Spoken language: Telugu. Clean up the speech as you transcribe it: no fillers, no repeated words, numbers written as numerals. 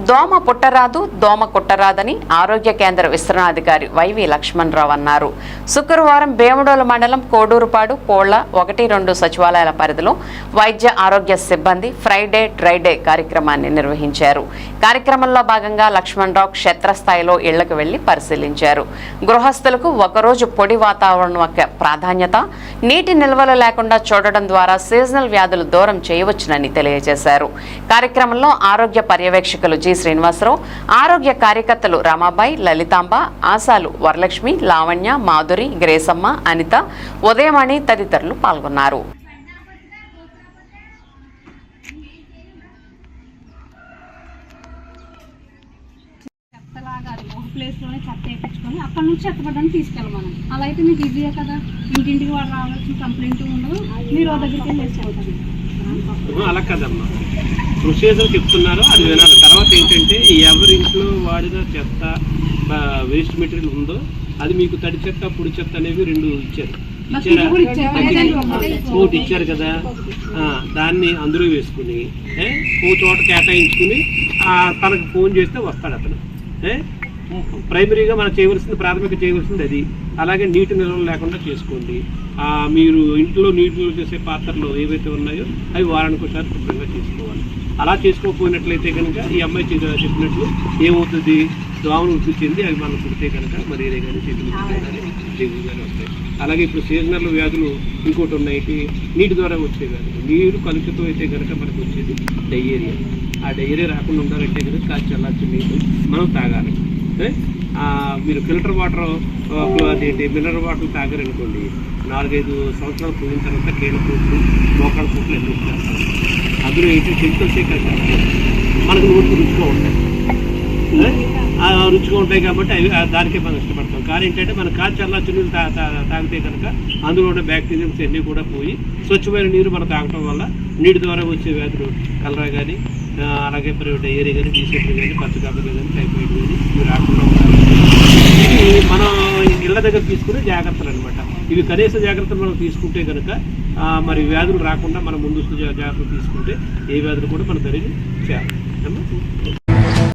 దోమ పుట్టరాదు దోమ కుట్టరాదని ఆరోగ్య కేంద్ర విస్తరణాధికారి వైవి లక్ష్మణరావు అన్నారు. శుక్రవారం భీమడోలు మండలం కోడూరుపాడు పోళ్ల 1-2 సచివాలయాల పరిధిలో వైద్య ఆరోగ్య సిబ్బంది ఫ్రైడే డ్రైడే కార్యక్రమాన్ని నిర్వహించారు. కార్యక్రమంలో భాగంగా లక్ష్మణరావు క్షేత్రస్థాయిలో ఇళ్లకు వెళ్లి పరిశీలించారు. గృహస్థులకు ఒకరోజు పొడి వాతావరణం యొక్క ప్రాధాన్యత, నీటి నిల్వలు లేకుండా చూడడం ద్వారా సీజనల్ వ్యాధులు దూరం చేయవచ్చునని తెలియజేశారు. కార్యక్రమంలో ఆరోగ్య పర్యవేక్షకులు జి శ్రీనివాసరావు, ఆరోగ్య కార్యకర్తలు రామాబాయి, లలితాంబ, ఆశాలు వరలక్ష్మి, లావణ్య, మాధురి, గ్రేసమ్మ, అనిత, ఉదయమణి తదితరులు పాల్గొన్నారు. ప్లేస్లోనే చెత్త వేయించుకొని అక్కడ నుంచి చెత్తపడ్డానికి తీసుకెళ్ళాలి మనం. అలా అయితే మీకు ఈజీయే కదా, ఇంటింటికి వాళ్ళు రావాల్సిన కంప్లైంట్ ఉండదు, మీరు దగ్గరికి వెళ్ళి వేసుకోవాలి. అలా కదమ్మా, ప్రొసీజర్ చెప్తున్నారు, అది వినాలి. తర్వాత ఏంటంటే ఎవరి ఇంట్లో వాడిన చెత్త వేస్ట్ మెటీరియల్ ఉందో అది మీకు తడి చెత్త పొడి చెత్త అనేవి 2 ఇచ్చారు. ఒకటి ఇచ్చారు కదా, దాన్ని అందులో వేసుకుని ఓ చోట కేటాయించుకుని తనకు ఫోన్ చేస్తే వస్తాడు అతను. ప్రైమరీగా మనం ప్రాథమిక చేయవలసింది అది. అలాగే నీటి నిల్వలు లేకుండా చేసుకోండి. మీరు ఇంట్లో నీటిలో చేసే పాత్రలు ఏవైతే ఉన్నాయో అవి వారానికి ఒకసారి శుభ్రంగా చేసుకోవాలి. అలా చేసుకోకపోయినట్లయితే కనుక ఈ అమ్మాయి చెప్పినట్లు ఏమవుతుంది, దోమలు వృద్ధి చెంది అవి మనం కుడితే కనుక మలేరియా కానీ డెంగ్యూ కానీ వస్తాయి. అలాగే ఇప్పుడు సీజనల్ వ్యాధులు ఇంకోటి ఉన్నాయి, నీటి ద్వారా వచ్చే వ్యాధులు. నీరు కలుషితం అయితే కనుక మనకు వచ్చేది డయేరియా. ఆ డయేరియా రాకుండా ఉండాలంటే కనుక కాచి చల్లార్చిన నీళ్ళు మనం తాగాలి. మీరు ఫిల్టర్ వాటర్ అదేంటి మినరల్ వాటర్ తాగారనుకోండి, 4-5 సంవత్సరాలు పోయిన తర్వాత కీళ్ళ పూట్లు, మోకాళ్ళ పూట్లు ఎన్ని వచ్చేస్తాయి. అందులో ఏంటి కెమికల్సే కదా మనకు నోటికి రుచిగా ఉంటాయి. రుచిగా ఉంటాయి కాబట్టి అవి దానికే మనం ఇష్టపడతాం. కానీ ఏంటంటే మన కాచి చల్లార్చిన నీళ్ళు తాగితే కనుక అందులో ఉన్న బ్యాక్టీరియాస్ అన్నీ కూడా పోయి స్వచ్ఛమైన నీరు మనం తాగటం వల్ల నీటి ద్వారా వచ్చే వ్యాధులు కలరా కానీ, అలాగే డయేరియా కానీ, డీసెంట్రీ కానీ, పచ్చకాపలు కానీ, టైఫాయిడ్ కానీ ఇవి రాకుండా ఉండాలి. ఇవి మనం ఇళ్ల దగ్గర తీసుకునే జాగ్రత్తలు అనమాట. ఇవి కనీస జాగ్రత్తలు మనం తీసుకుంటే కనుక మరి వ్యాధులు రాకుండా మనం ముందస్తు జాగ్రత్తలు తీసుకుంటే ఏ వ్యాధులు కూడా మన దరికి చేయాలి.